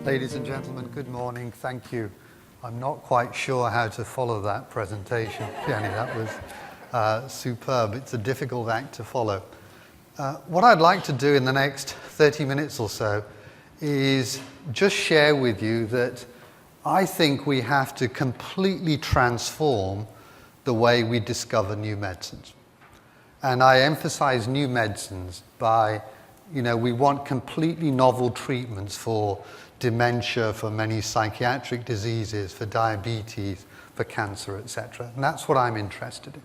Ladies and gentlemen, good morning. Thank you. I'm not quite sure how to follow that presentation. Jenny, that was superb. It's a difficult act to follow. What I'd like to do in the next 30 minutes or so is just share with you that I think we have to completely transform the way we discover new medicines. And I emphasize new medicines by, we want completely novel treatments for dementia, for many psychiatric diseases, for diabetes, for cancer, etc. And that's what I'm interested in.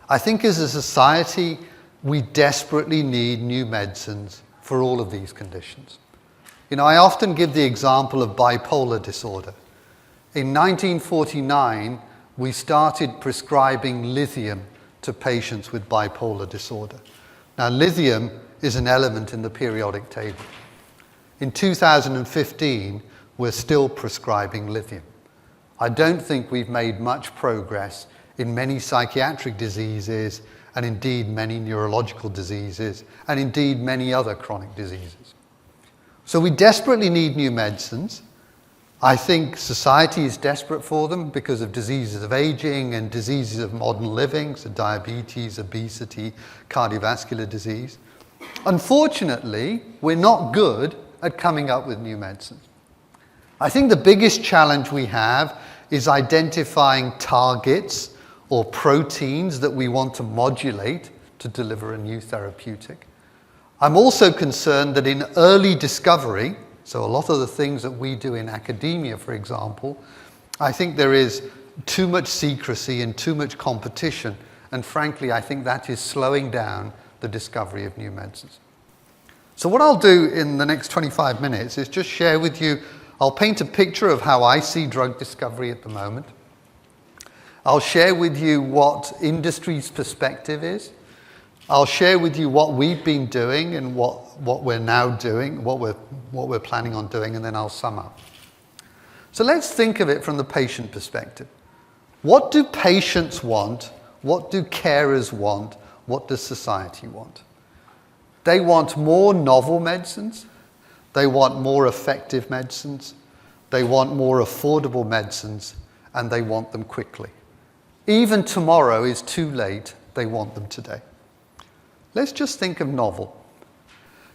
I think as a society, we desperately need new medicines for all of these conditions. I often give the example of bipolar disorder. In 1949, we started prescribing lithium to patients with bipolar disorder. Now, lithium is an element in the periodic table. In 2015, we're still prescribing lithium. I don't think we've made much progress in many psychiatric diseases, and indeed many neurological diseases, and indeed many other chronic diseases. So we desperately need new medicines. I think society is desperate for them because of diseases of aging and diseases of modern living, so diabetes, obesity, cardiovascular disease. Unfortunately, we're not good at coming up with new medicines. I think the biggest challenge we have is identifying targets or proteins that we want to modulate to deliver a new therapeutic. I'm also concerned that in early discovery, so a lot of the things that we do in academia, for example, I think there is too much secrecy and too much competition, and frankly, I think that is slowing down the discovery of new medicines. So what I'll do in the next 25 minutes is just share with you, I'll paint a picture of how I see drug discovery at the moment. I'll share with you what industry's perspective is. I'll share with you what we've been doing and what we're now doing, what we're planning on doing, and then I'll sum up. So let's think of it from the patient perspective. What do patients want? What do carers want? What does society want? They want more novel medicines. They want more effective medicines. They want more affordable medicines, and they want them quickly. Even tomorrow is too late. They want them today. Let's just think of novel.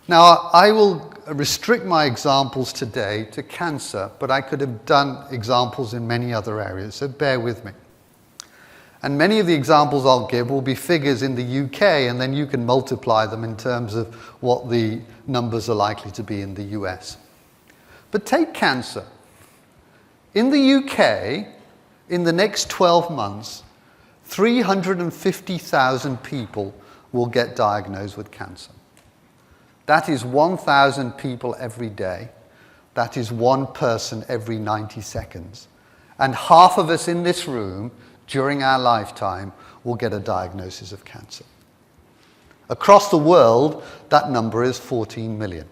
Now, I will restrict my examples today to cancer, but I could have done examples in many other areas, so bear with me. And many of the examples I'll give will be figures in the UK, and then you can multiply them in terms of what the numbers are likely to be in the US. But take cancer. In the UK, in the next 12 months, 350,000 people will get diagnosed with cancer. That is 1,000 people every day. That is one person every 90 seconds. And half of us in this room, during our lifetime, will get a diagnosis of cancer. Across the world, that number is 14 million.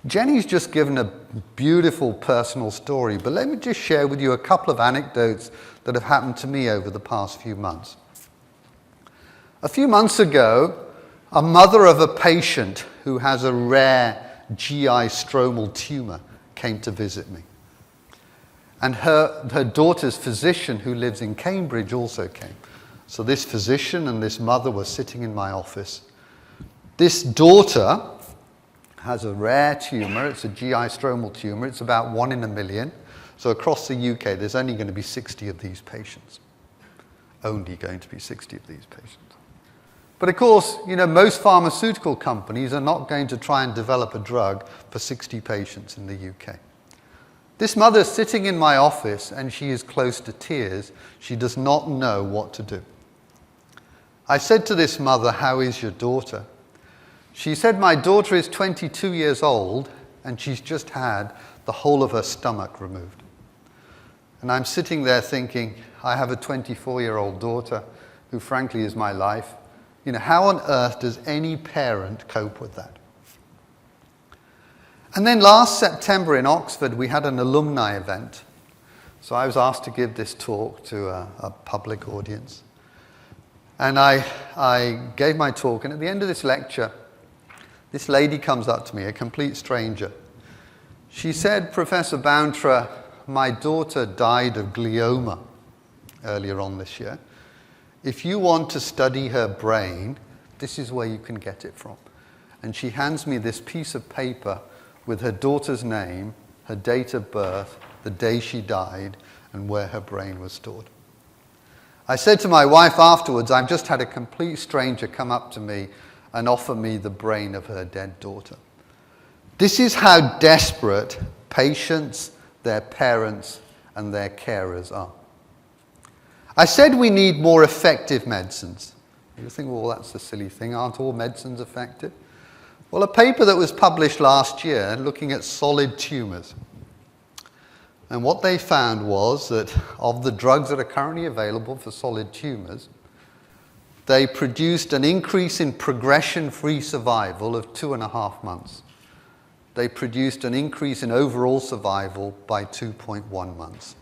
Jenny's just given a beautiful personal story, but let me just share with you a couple of anecdotes that have happened to me over the past few months. A few months ago, a mother of a patient who has a rare GI stromal tumor came to visit me. And her daughter's physician, who lives in Cambridge, also came. So this physician and this mother were sitting in my office. This daughter has a rare tumor. It's a GI stromal tumor. It's about 1 in a million. So across the UK, there's only going to be 60 of these patients. Only going to be 60 of these patients. But of course, most pharmaceutical companies are not going to try and develop a drug for 60 patients in the UK. This mother's sitting in my office and she is close to tears. She does not know what to do. I said to this mother, "How is your daughter?" She said, "My daughter is 22 years old and she's just had the whole of her stomach removed." And I'm sitting there thinking, I have a 24-year-old daughter who frankly is my life. How on earth does any parent cope with that? And then last September in Oxford, we had an alumni event. So I was asked to give this talk to a public audience. And I gave my talk, and at the end of this lecture, this lady comes up to me, a complete stranger, She said, Professor Bountra, my daughter died of glioma earlier on this year. If you want to study her brain, this is where you can get it from. And she hands me this piece of paper with her daughter's name, her date of birth, the day she died, and where her brain was stored. I said to my wife afterwards, I've just had a complete stranger come up to me and offer me the brain of her dead daughter. This is how desperate patients, their parents, and their carers are. I said we need more effective medicines. You think, well, that's a silly thing. Aren't all medicines effective? Well, a paper that was published last year looking at solid tumors. And what they found was that of the drugs that are currently available for solid tumors, they produced an increase in progression-free survival of 2.5 months. They produced an increase in overall survival by 2.1 months.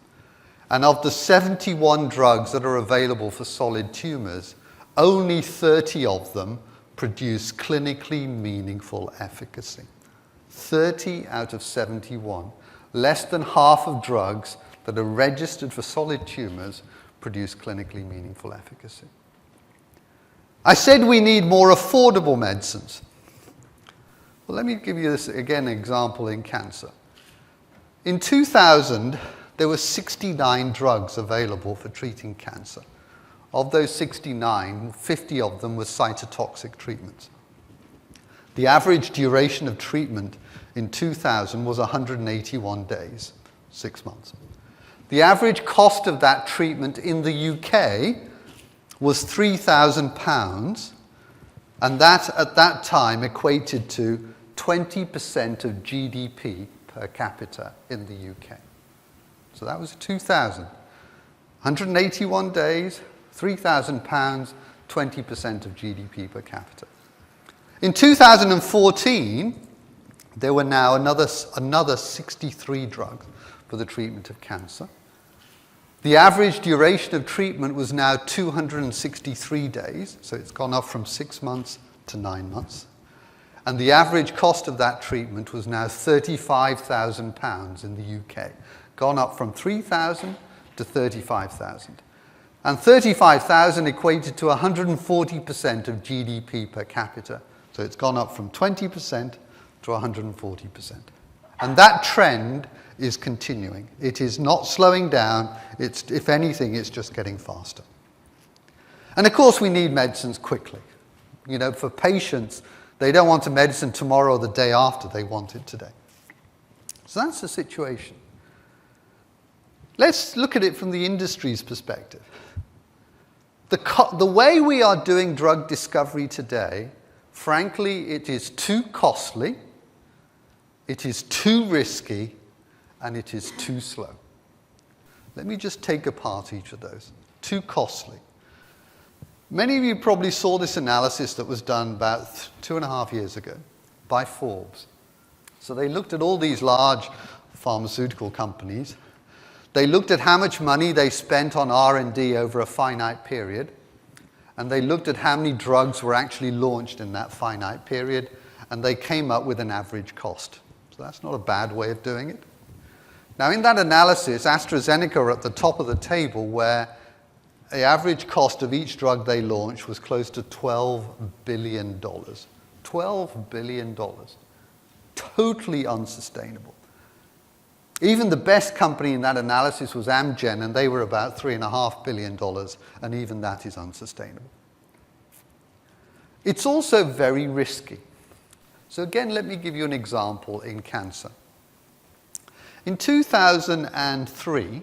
And of the 71 drugs that are available for solid tumors, only 30 of them produce clinically meaningful efficacy. 30 out of 71. Less than half of drugs that are registered for solid tumors produce clinically meaningful efficacy. I said we need more affordable medicines. Well, let me give you this again example in cancer. In 2000, there were 69 drugs available for treating cancer. Of those 69, 50 of them were cytotoxic treatments. The average duration of treatment in 2000 was 181 days, 6 months. The average cost of that treatment in the UK was £3,000, and that at that time equated to 20% of GDP per capita in the UK. So that was 2000. 181 days, £3,000, 20% of GDP per capita. In 2014, there were now another 63 drugs for the treatment of cancer. The average duration of treatment was now 263 days, so it's gone up from 6 months to 9 months. And the average cost of that treatment was now £35,000 in the UK, gone up from 3,000 to 35,000. And 35,000 equated to 140% of GDP per capita, so it's gone up from 20% to 140%. And that trend is continuing. It is not slowing down. If anything, it's just getting faster. And of course, we need medicines quickly. You know, for patients, they don't want a medicine tomorrow or the day after. They want it today. So that's the situation. Let's look at it from the industry's perspective. The way we are doing drug discovery today, frankly, it is too costly, it is too risky, and it is too slow. Let me just take apart each of those. Too costly. Many of you probably saw this analysis that was done about 2.5 years ago by Forbes. So they looked at all these large pharmaceutical companies. They looked at how much money they spent on R&D over a finite period, and they looked at how many drugs were actually launched in that finite period, and they came up with an average cost. So that's not a bad way of doing it. Now, in that analysis, AstraZeneca are at the top of the table, where the average cost of each drug they launched was close to $12 billion. $12 billion. Totally unsustainable. Even the best company in that analysis was Amgen, and they were about $3.5 billion, and even that is unsustainable. It's also very risky. So again, let me give you an example in cancer. In 2003,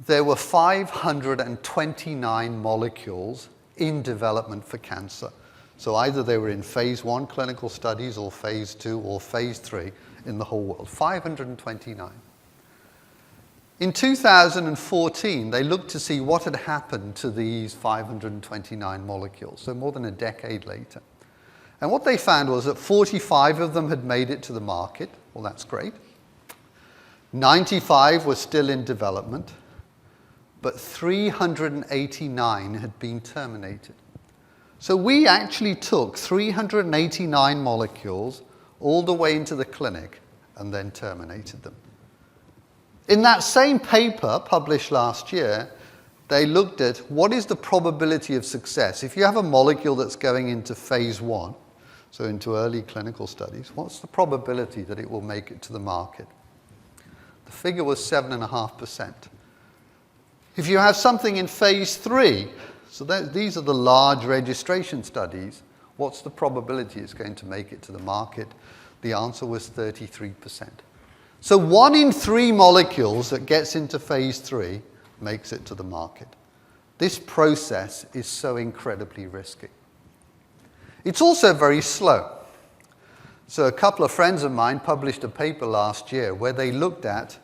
there were 529 molecules in development for cancer. So either they were in phase 1 clinical studies or phase 2 or phase 3 in the whole world. 529. In 2014, they looked to see what had happened to these 529 molecules, so more than a decade later. And what they found was that 45 of them had made it to the market. Well, that's great. 95 were still in development, but 389 had been terminated. So we actually took 389 molecules all the way into the clinic, and then terminated them. In that same paper published last year, they looked at what is the probability of success. If you have a molecule that's going into phase 1, so into early clinical studies, what's the probability that it will make it to the market? The figure was 7.5%. If you have something in phase 3, so these are the large registration studies, what's the probability it's going to make it to the market? The answer was 33%. So 1 in 3 molecules that gets into phase 3 makes it to the market. This process is so incredibly risky. It's also very slow. So a couple of friends of mine published a paper last year where they looked at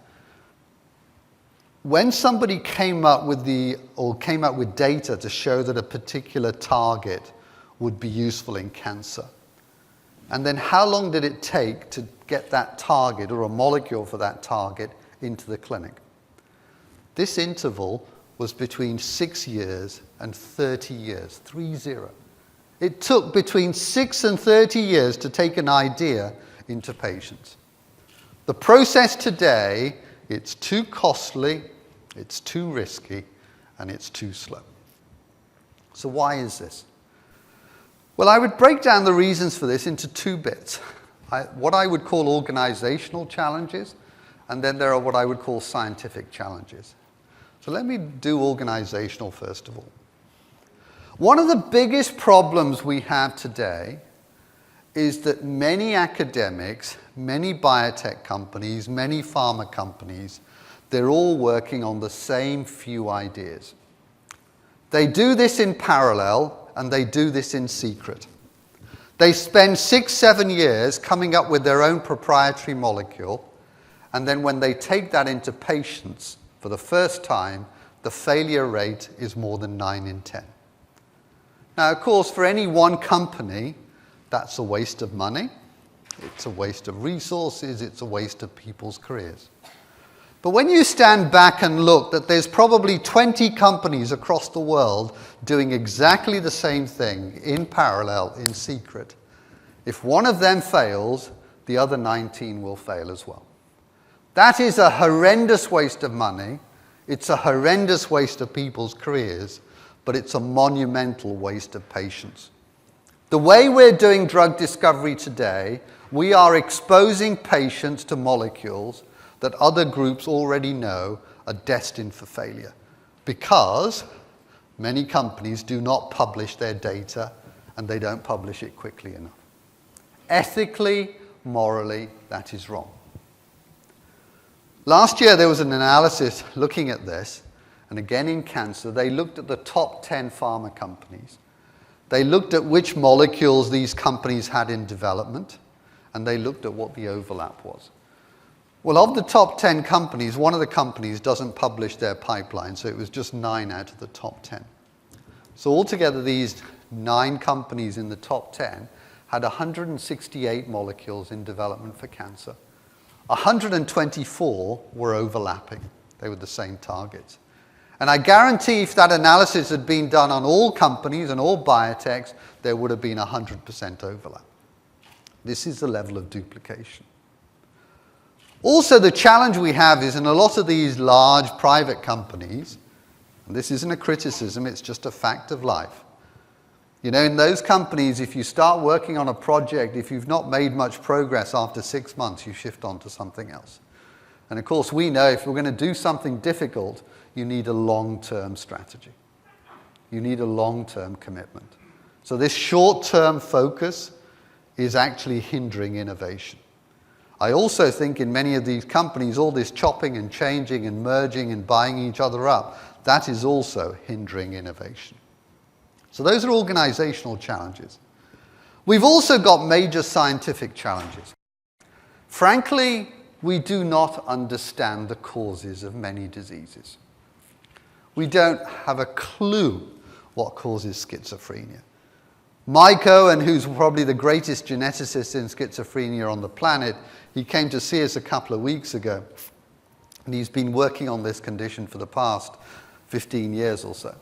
when somebody came up with data to show that a particular target would be useful in cancer. And then how long did it take to get that target or a molecule for that target into the clinic? This interval was between 6 years and 30 years, 3-0. It took between 6 and 30 years to take an idea into patients. The process today, it's too costly, it's too risky, and it's too slow. So why is this? Well, I would break down the reasons for this into 2 bits. What I would call organizational challenges, and then there are what I would call scientific challenges. So let me do organizational first of all. One of the biggest problems we have today is that many academics, many biotech companies, many pharma companies, they're all working on the same few ideas. They do this in parallel, and they do this in secret. They spend 6-7 years coming up with their own proprietary molecule, and then when they take that into patients for the first time, the failure rate is more than 9 in 10. Now, of course, for any one company, that's a waste of money, it's a waste of resources, it's a waste of people's careers. But when you stand back and look that there's probably 20 companies across the world doing exactly the same thing in parallel, in secret, if one of them fails, the other 19 will fail as well. That is a horrendous waste of money, it's a horrendous waste of people's careers, but it's a monumental waste of patience. The way we're doing drug discovery today, we are exposing patients to molecules that other groups already know are destined for failure because many companies do not publish their data and they don't publish it quickly enough. Ethically, morally, that is wrong. Last year there was an analysis looking at this, and again in cancer, they looked at the top 10 pharma companies. They looked at which molecules these companies had in development, and they looked at what the overlap was. Well, of the top 10 companies, one of the companies doesn't publish their pipeline, so it was just 9 out of the top 10. So altogether, these 9 companies in the top 10 had 168 molecules in development for cancer. 124 were overlapping. They were the same targets. And I guarantee if that analysis had been done on all companies and all biotechs, there would have been 100% overlap. This is the level of duplication. Also, the challenge we have is in a lot of these large private companies, and this isn't a criticism, it's just a fact of life. You know, in those companies, if you start working on a project, if you've not made much progress after 6 months, you shift on to something else. And of course, we know if we're going to do something difficult, you need a long-term strategy. You need a long-term commitment. So this short-term focus is actually hindering innovation. I also think in many of these companies, all this chopping and changing and merging and buying each other up, that is also hindering innovation. So those are organizational challenges. We've also got major scientific challenges. Frankly, we do not understand the causes of many diseases. We don't have a clue what causes schizophrenia. Mike Owen, who's probably the greatest geneticist in schizophrenia on the planet, he came to see us a couple of weeks ago, and he's been working on this condition for the past 15 years or so.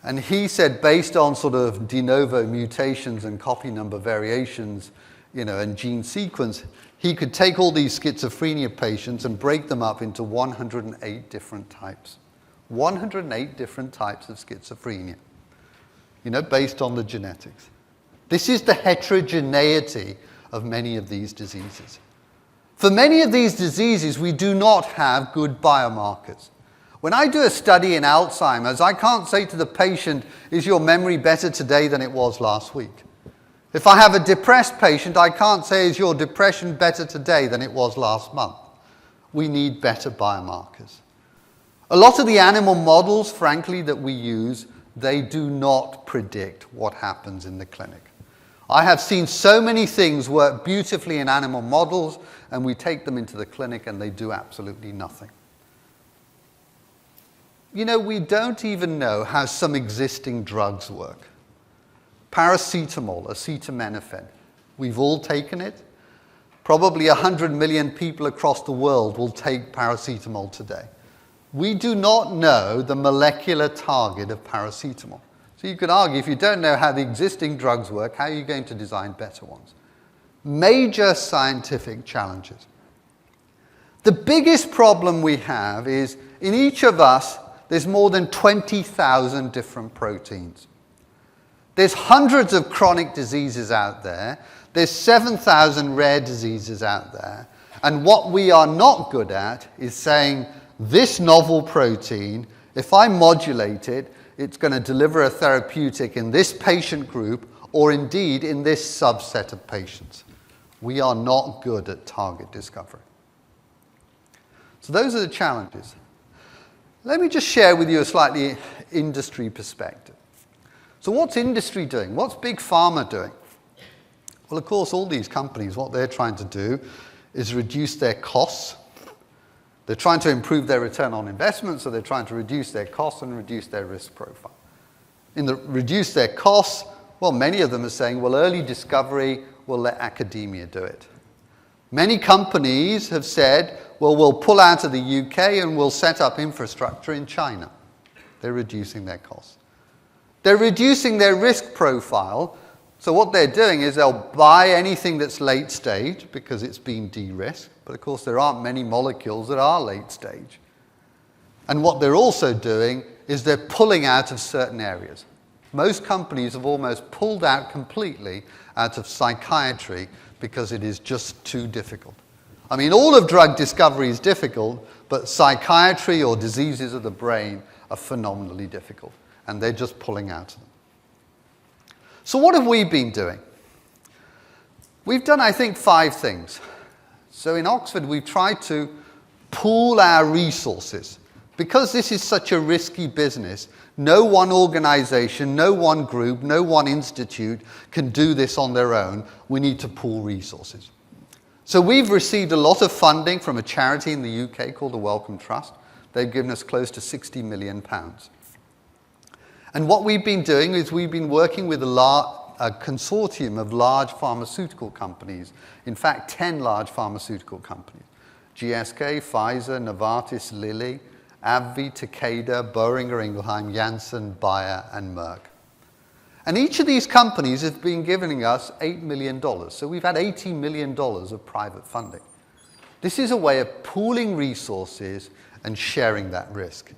And he said, based on sort of de novo mutations and copy number variations and gene sequence, he could take all these schizophrenia patients and break them up into 108 different types. 108 different types of schizophrenia, based on the genetics. This is the heterogeneity of many of these diseases. For many of these diseases, we do not have good biomarkers. When I do a study in Alzheimer's, I can't say to the patient, is your memory better today than it was last week? If I have a depressed patient, I can't say, is your depression better today than it was last month? We need better biomarkers. A lot of the animal models, frankly, that we use, they do not predict what happens in the clinic. I have seen so many things work beautifully in animal models, and we take them into the clinic and they do absolutely nothing. We don't even know how some existing drugs work. Paracetamol, acetaminophen, we've all taken it. Probably 100 million people across the world will take paracetamol today. We do not know the molecular target of paracetamol. So you could argue, if you don't know how the existing drugs work, how are you going to design better ones? Major scientific challenges. The biggest problem we have is, in each of us, there's more than 20,000 different proteins. There's hundreds of chronic diseases out there. There's 7,000 rare diseases out there. And what we are not good at is saying, this novel protein, if I modulate it, it's going to deliver a therapeutic in this patient group, or indeed in this subset of patients. We are not good at target discovery. So those are the challenges. Let me just share with you a slightly industry perspective. So what's industry doing? What's big pharma doing? Well, of course, all these companies, what they're trying to do is reduce their costs. They're trying to improve their return on investment, so they're trying to reduce their costs and reduce their risk profile. Reduce their costs, well, many of them are saying, well, early discovery, we'll let academia do it. Many companies have said, well, we'll pull out of the UK and we'll set up infrastructure in China. They're reducing their costs. They're reducing their risk profile. So what they're doing is they'll buy anything that's late stage because it's been de-risked. But of course, there aren't many molecules that are late stage. And what they're also doing is they're pulling out of certain areas. Most companies have almost pulled out completely out of psychiatry because it is just too difficult. I mean, all of drug discovery is difficult, but psychiatry or diseases of the brain are phenomenally difficult. And they're just pulling out of them. So what have we been doing? We've done, I think, 5 things. So in Oxford, we've tried to pool our resources. Because this is such a risky business, no one organization, no one group, no one institute can do this on their own. We need to pool resources. So we've received a lot of funding from a charity in the UK called the Wellcome Trust. They've given us close to £60 million. And what we've been doing is we've been working with a consortium of large pharmaceutical companies. In fact, 10 large pharmaceutical companies. GSK, Pfizer, Novartis, Lilly, AbbVie, Takeda, Boehringer Ingelheim, Janssen, Bayer, and Merck. And each of these companies have been giving us $8 million. So we've had $80 million of private funding. This is a way of pooling resources and sharing that risk.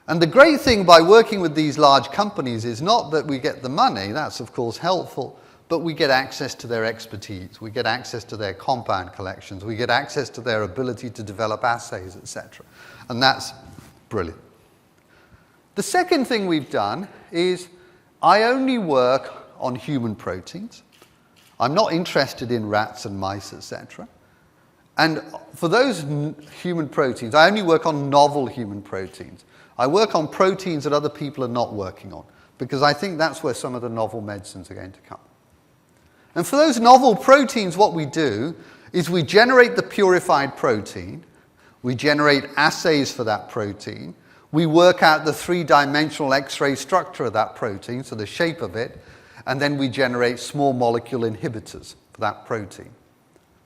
And the great thing by working with these large companies is not that we get the money, that's of course helpful, but we get access to their expertise, we get access to their compound collections, we get access to their ability to develop assays, etc. And that's brilliant. The second thing we've done is I only work on human proteins. I'm not interested in rats and mice, etc. And for those human proteins, I only work on novel human proteins. I work on proteins that other people are not working on, because I think that's where some of the novel medicines are going to come. And for those novel proteins, what we do is we generate the purified protein, we generate assays for that protein, we work out the 3-dimensional X-ray structure of that protein, so the shape of it, and then we generate small molecule inhibitors for that protein.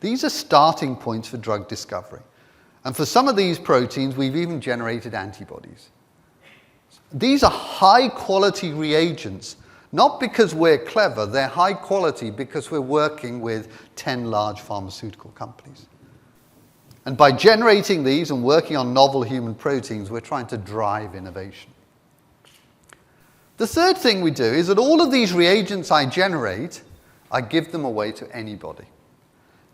These are starting points for drug discovery. And for some of these proteins, we've even generated antibodies. These are high-quality reagents Not because we're clever, they're high quality because we're working with 10 large pharmaceutical companies. And by generating these and working on novel human proteins, we're trying to drive innovation. The third thing we do is that all of these reagents I generate, I give them away to anybody.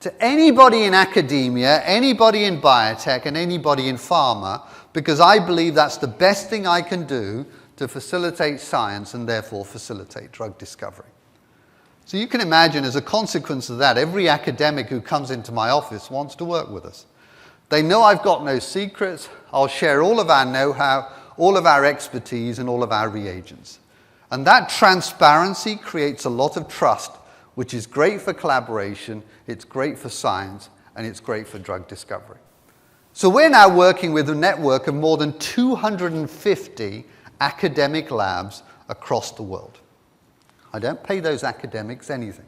To anybody in academia, anybody in biotech, and anybody in pharma, because I believe that's the best thing I can do to facilitate science and therefore facilitate drug discovery. So you can imagine, as a consequence of that, every academic who comes into my office wants to work with us. They know I've got no secrets. I'll share all of our know-how, all of our expertise, and all of our reagents. And that transparency creates a lot of trust, which is great for collaboration, it's great for science, and it's great for drug discovery. So we're now working with a network of more than 250 academic labs across the world. I don't pay those academics anything.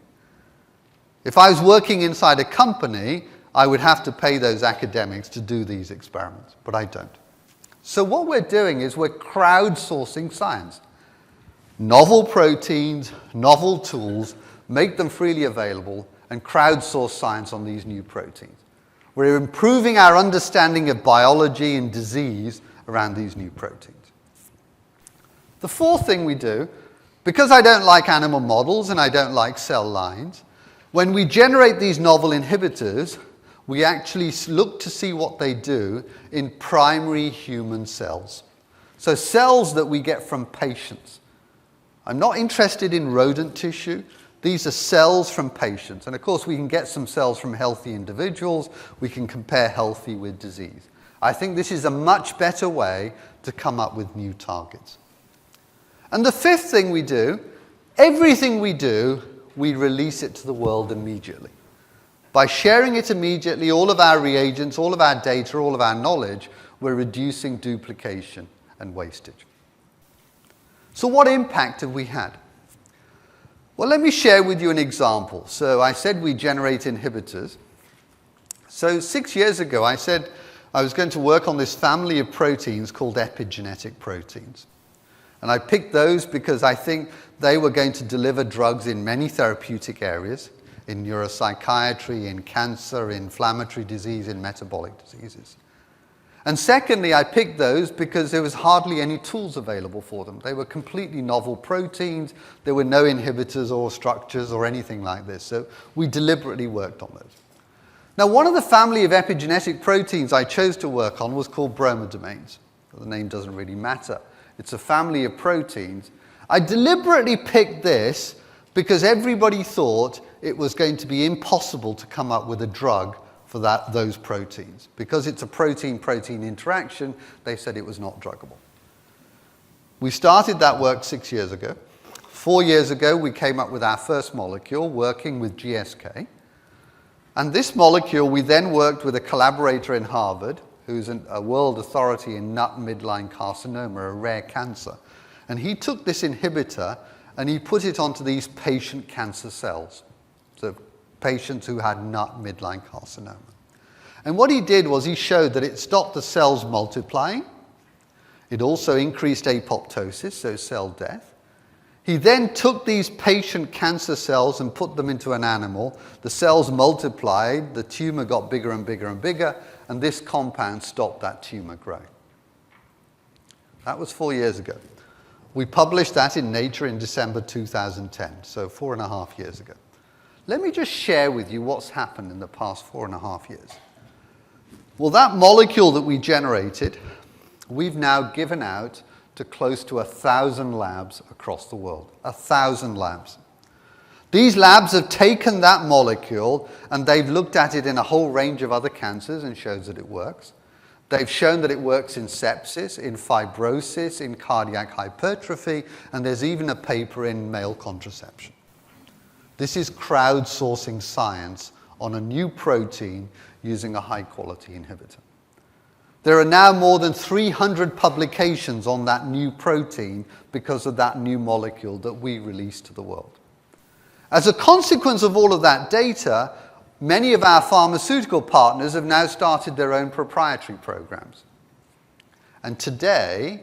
If I was working inside a company, I would have to pay those academics to do these experiments, but I don't. So what we're doing is we're crowdsourcing science. Novel proteins, novel tools, make them freely available, and crowdsource science on these new proteins. We're improving our understanding of biology and disease around these new proteins. The fourth thing we do, because I don't like animal models and I don't like cell lines, when we generate these novel inhibitors, we actually look to see what they do in primary human cells. So cells that we get from patients. I'm not interested in rodent tissue. These are cells from patients. And of course, we can get some cells from healthy individuals. We can compare healthy with disease. I think this is a much better way to come up with new targets. And the fifth thing we do, everything we do, we release it to the world immediately. By sharing it immediately, all of our reagents, all of our data, all of our knowledge, we're reducing duplication and wastage. So what impact have we had? Well, let me share with you an example. So I said we generate inhibitors. So 6 years ago, I said I was going to work on this family of proteins called epigenetic proteins. And I picked those because I think they were going to deliver drugs in many therapeutic areas, in neuropsychiatry, in cancer, in inflammatory disease, in metabolic diseases. And secondly, I picked those because there was hardly any tools available for them. They were completely novel proteins. There were no inhibitors or structures or anything like this. So we deliberately worked on those. Now, one of the family of epigenetic proteins I chose to work on was called bromodomains. The name doesn't really matter. It's a family of proteins. I deliberately picked this because everybody thought it was going to be impossible to come up with a drug for those proteins. Because it's a protein-protein interaction, they said it was not druggable. We started that work 6 years ago. 4 years ago, we came up with our first molecule, working with GSK. And this molecule, we then worked with a collaborator in Harvard, who's a world authority in nut midline carcinoma, a rare cancer. And he took this inhibitor and he put it onto these patient cancer cells. So patients who had nut midline carcinoma. And what he did was he showed that it stopped the cells multiplying. It also increased apoptosis, so cell death. He then took these patient cancer cells and put them into an animal. The cells multiplied, the tumor got bigger and bigger and bigger, and this compound stopped that tumor growing. That was 4 years ago. We published that in Nature in December 2010, so 4.5 years ago. Let me just share with you what's happened in the past 4.5 years. Well, that molecule that we generated, we've now given out to close to 1,000 labs across the world. 1,000 labs. These labs have taken that molecule and they've looked at it in a whole range of other cancers and shows that it works. They've shown that it works in sepsis, in fibrosis, in cardiac hypertrophy, and there's even a paper in male contraception. This is crowdsourcing science on a new protein using a high-quality inhibitor. There are now more than 300 publications on that new protein because of that new molecule that we released to the world. As a consequence of all of that data, many of our pharmaceutical partners have now started their own proprietary programs. And today,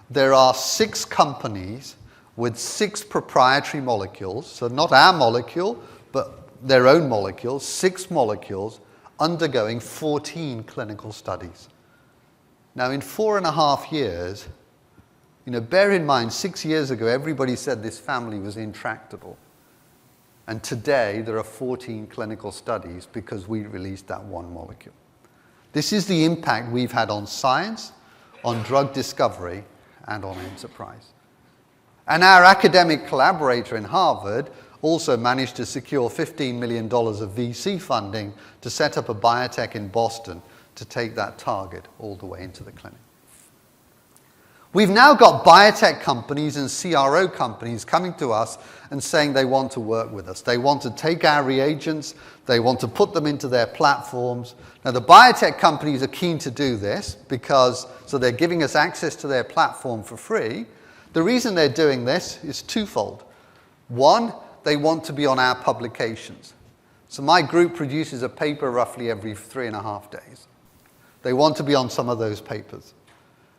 there are 6 companies with 6 proprietary molecules, so not our molecule, but their own molecules, 6 molecules, undergoing 14 clinical studies. Now, in 4.5 years, bear in mind, 6 years ago, everybody said this family was intractable. And today, there are 14 clinical studies because we released that one molecule. This is the impact we've had on science, on drug discovery, and on enterprise. And our academic collaborator in Harvard also managed to secure $15 million of VC funding to set up a biotech in Boston to take that target all the way into the clinic. We've now got biotech companies and CRO companies coming to us and saying they want to work with us. They want to take our reagents, they want to put them into their platforms. Now, the biotech companies are keen to do this so they're giving us access to their platform for free. The reason they're doing this is twofold. One, they want to be on our publications. So my group produces a paper roughly every 3.5 days. They want to be on some of those papers.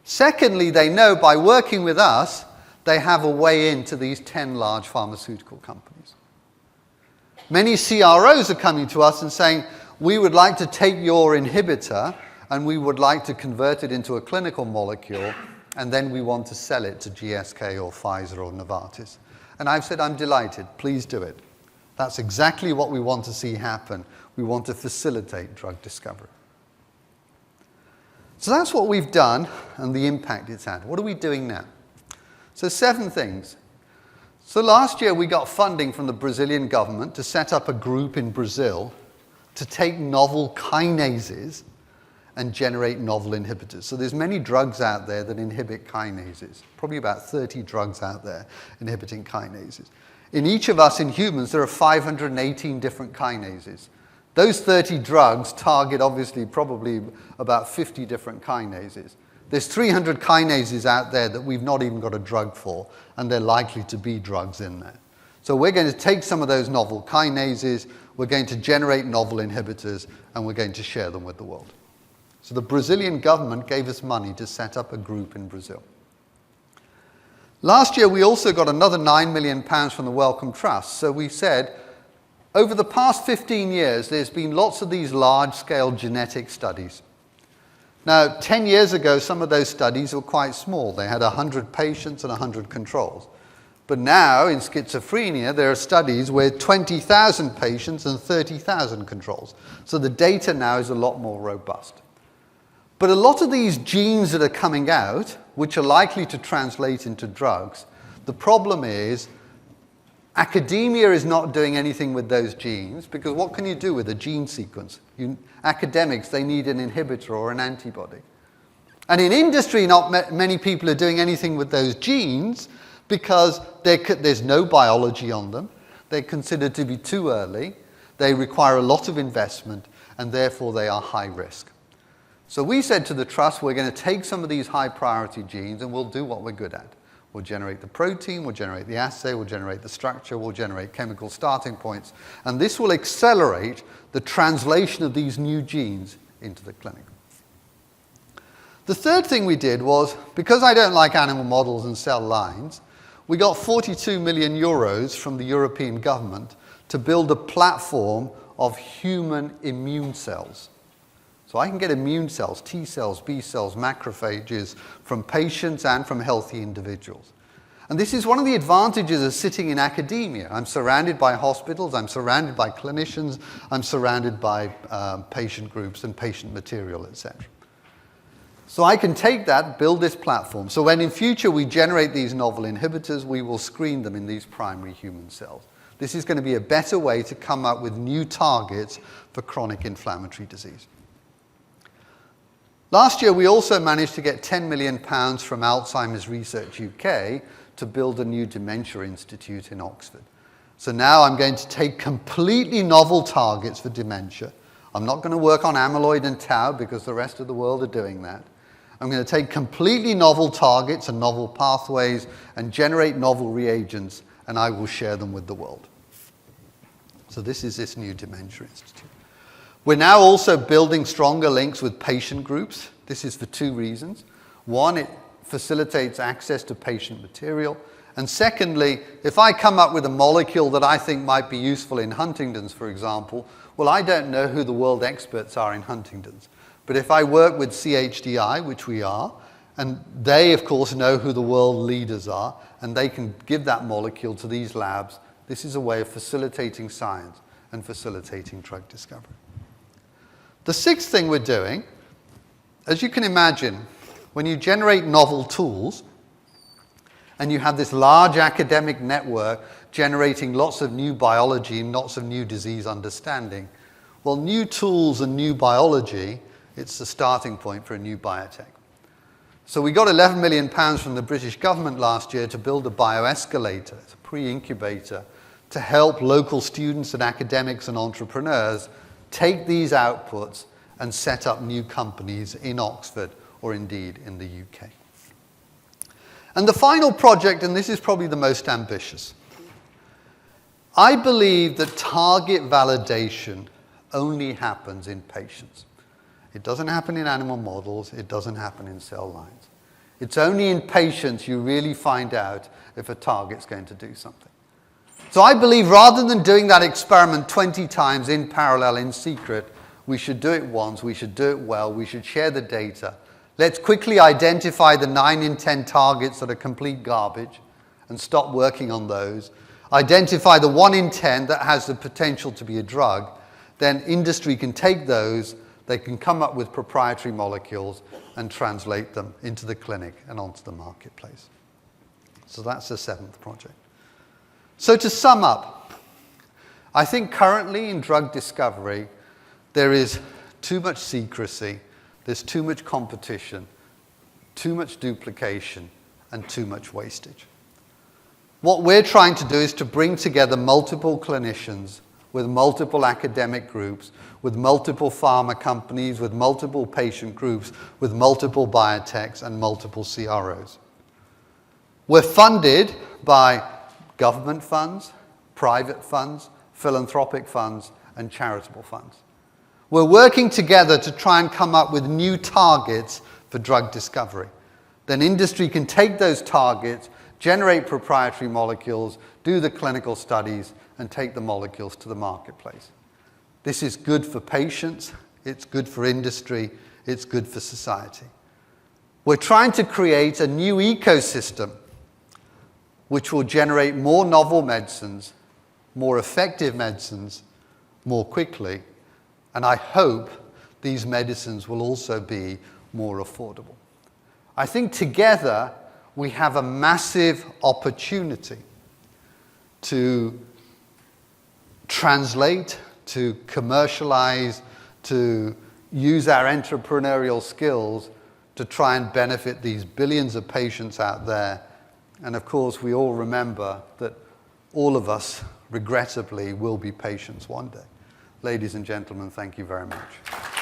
Secondly, they know by working with us, they have a way into these 10 large pharmaceutical companies. Many CROs are coming to us and saying, we would like to take your inhibitor and we would like to convert it into a clinical molecule, and then we want to sell it to GSK or Pfizer or Novartis. And I've said, I'm delighted, please do it. That's exactly what we want to see happen. We want to facilitate drug discovery. So that's what we've done and the impact it's had. What are we doing now? So 7 things. So last year we got funding from the Brazilian government to set up a group in Brazil to take novel kinases and generate novel inhibitors. So there's many drugs out there that inhibit kinases, probably about 30 drugs out there inhibiting kinases. In each of us in humans, there are 518 different kinases. Those 30 drugs target, obviously, probably about 50 different kinases. There's 300 kinases out there that we've not even got a drug for, and they're likely to be drugs in there. So we're going to take some of those novel kinases, we're going to generate novel inhibitors, and we're going to share them with the world. So the Brazilian government gave us money to set up a group in Brazil. Last year, we also got another £9 million from the Wellcome Trust. So we said, over the past 15 years, there's been lots of these large-scale genetic studies. Now, 10 years ago, some of those studies were quite small. They had 100 patients and 100 controls. But now, in schizophrenia, there are studies with 20,000 patients and 30,000 controls. So the data now is a lot more robust. But a lot of these genes that are coming out, which are likely to translate into drugs, the problem is academia is not doing anything with those genes, because what can you do with a gene sequence? Academics, they need an inhibitor or an antibody. And in industry, not many people are doing anything with those genes because there's no biology on them. They're considered to be too early. They require a lot of investment, and therefore they are high risk. So we said to the trust, we're going to take some of these high priority genes and we'll do what we're good at. We'll generate the protein, we'll generate the assay, we'll generate the structure, we'll generate chemical starting points, and this will accelerate the translation of these new genes into the clinic. The third thing we did was, because I don't like animal models and cell lines, we got 42 million euros from the European government to build a platform of human immune cells. So I can get immune cells, T cells, B cells, macrophages from patients and from healthy individuals. And this is one of the advantages of sitting in academia. I'm surrounded by hospitals, I'm surrounded by clinicians, I'm surrounded by patient groups and patient material, etc. So I can take that, build this platform. So when in future we generate these novel inhibitors, we will screen them in these primary human cells. This is going to be a better way to come up with new targets for chronic inflammatory disease. Last year, we also managed to get £10 million from Alzheimer's Research UK to build a new Dementia Institute in Oxford. So now I'm going to take completely novel targets for dementia. I'm not going to work on amyloid and tau because the rest of the world are doing that. I'm going to take completely novel targets and novel pathways and generate novel reagents, and I will share them with the world. So this is this new Dementia Institute. We're now also building stronger links with patient groups. This is for 2 reasons. One, it facilitates access to patient material, And secondly, if I come up with a molecule that I think might be useful in Huntington's, for example, well, I don't know who the world experts are in Huntington's. But if I work with CHDI, which we are, and they, of course, know who the world leaders are, and they can give that molecule to these labs, this is a way of facilitating science and facilitating drug discovery. The sixth thing we're doing, as you can imagine, when you generate novel tools, and you have this large academic network generating lots of new biology and lots of new disease understanding, well, new tools and new biology, it's the starting point for a new biotech. So we got £11 million from the British government last year to build a bioescalator, it's a pre-incubator, to help local students and academics and entrepreneurs take these outputs and set up new companies in Oxford or indeed in the UK. And the final project, and this is probably the most ambitious, I believe that target validation only happens in patients. It doesn't happen in animal models, it doesn't happen in cell lines. It's only in patients you really find out if a target's going to do something. So I believe rather than doing that experiment 20 times in parallel in secret, we should do it once, we should do it well, we should share the data. Let's quickly identify the 9 in 10 targets that are complete garbage and stop working on those. Identify the 1 in 10 that has the potential to be a drug. Then industry can take those, they can come up with proprietary molecules and translate them into the clinic and onto the marketplace. So that's the 7th project. So to sum up, I think currently in drug discovery, there is too much secrecy, there's too much competition, too much duplication, and too much wastage. What we're trying to do is to bring together multiple clinicians with multiple academic groups, with multiple pharma companies, with multiple patient groups, with multiple biotechs and multiple CROs. We're funded by government funds, private funds, philanthropic funds, and charitable funds. We're working together to try and come up with new targets for drug discovery. Then industry can take those targets, generate proprietary molecules, do the clinical studies, and take the molecules to the marketplace. This is good for patients, it's good for industry, it's good for society. We're trying to create a new ecosystem which will generate more novel medicines, more effective medicines, more quickly, and I hope these medicines will also be more affordable. I think together we have a massive opportunity to translate, to commercialize, to use our entrepreneurial skills to try and benefit these billions of patients out there. And of course, we all remember that all of us, regrettably, will be patients one day. Ladies and gentlemen, thank you very much.